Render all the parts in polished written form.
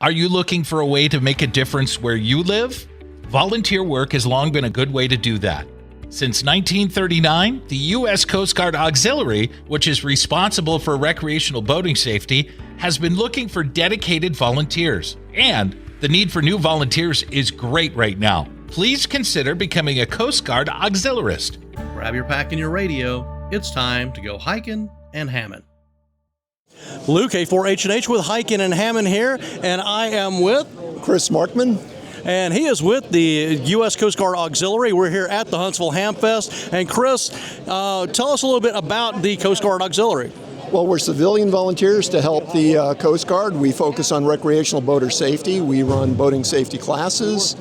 Are you looking for a way to make a difference where you live? Volunteer work has long been a good way to do that. Since 1939, the U.S. Coast Guard Auxiliary, which is responsible for recreational boating safety, has been looking for dedicated volunteers. And the need for new volunteers is great right now. Please consider becoming a Coast Guard Auxiliarist. Grab your pack and your radio. It's time to go hiking and hamming. Luke, A4H&H with Hiking and Hammond here, and I am with Chris Markman. And he is with the U.S. Coast Guard Auxiliary. We're here at the Huntsville Hamfest. And Chris, tell us a little bit about the Coast Guard Auxiliary. Well, we're civilian volunteers to help the Coast Guard. We focus on recreational boater safety. We run boating safety classes.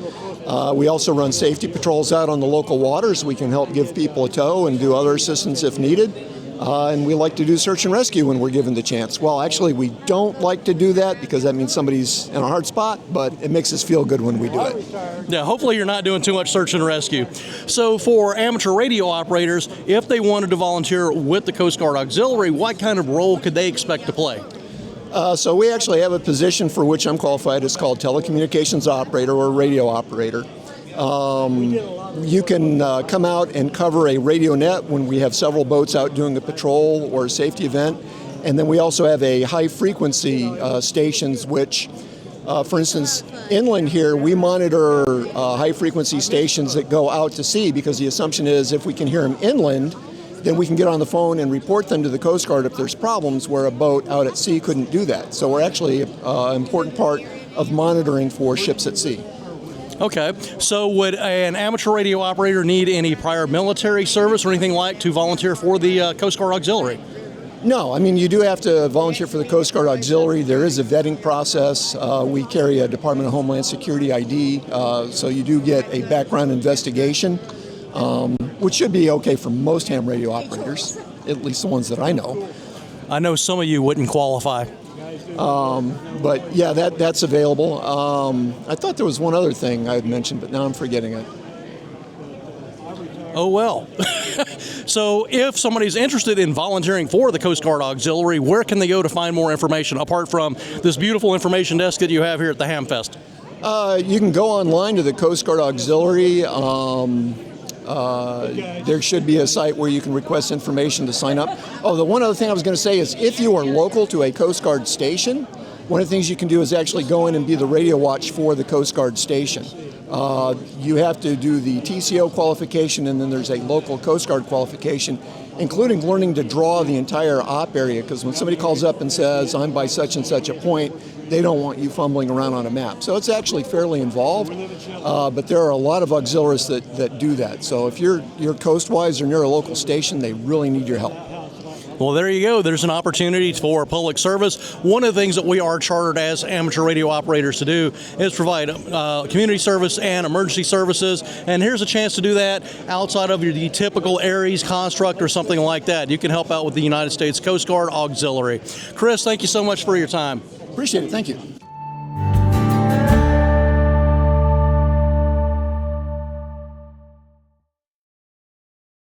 We also run safety patrols out on the local waters. We can help give people a tow and do other assistance if needed. And we like to do search and rescue when we're given the chance. Well, actually, we don't like to do that because that means somebody's in a hard spot, but it makes us feel good when we do it. Yeah, hopefully you're not doing too much search and rescue. So for amateur radio operators, if they wanted to volunteer with the Coast Guard Auxiliary, what kind of role could they expect to play? So we actually have a position for which I'm qualified. It's called telecommunications operator or radio operator. You can come out and cover a radio net when we have several boats out doing a patrol or a safety event. And then we also have a high-frequency stations which, for instance, inland here, we monitor high-frequency stations that go out to sea because the assumption is if we can hear them inland, then we can get on the phone and report them to the Coast Guard if there's problems where a boat out at sea couldn't do that. So we're actually an important part of monitoring for ships at sea. Okay, so would an amateur radio operator need any prior military service or anything like to volunteer for the Coast Guard Auxiliary? No, I mean, you do have to volunteer for the Coast Guard Auxiliary. There is a vetting process. We carry a Department of Homeland Security ID, so you do get a background investigation, which should be okay for most ham radio operators, at least the ones that I know. I know some of you wouldn't qualify. But yeah, that's available. I thought there was one other thing I had mentioned, but now I'm forgetting it. Oh, well. So if somebody's interested in volunteering for the Coast Guard Auxiliary, where can they go to find more information apart from this beautiful information desk that you have here at the Hamfest? You can go online to the Coast Guard Auxiliary. There should be a site where you can request information to sign up. Oh, the one other thing I was going to say is if you are local to a Coast Guard station, one of the things you can do is actually go in and be the radio watch for the Coast Guard station. You have to do the TCO qualification, and then there's a local Coast Guard qualification, including learning to draw the entire op area, because when somebody calls up and says, I'm by such and such a point, they don't want you fumbling around on a map. So it's actually fairly involved, but there are a lot of auxiliaries that do that. So if you're coastwise or near a local station, they really need your help. Well, there you go. There's an opportunity for public service. One of the things that we are chartered as amateur radio operators to do is provide community service and emergency services. And here's a chance to do that outside of the typical Aries construct or something like that. You can help out with the United States Coast Guard Auxiliary. Chris, thank you so much for your time. Appreciate it. Thank you.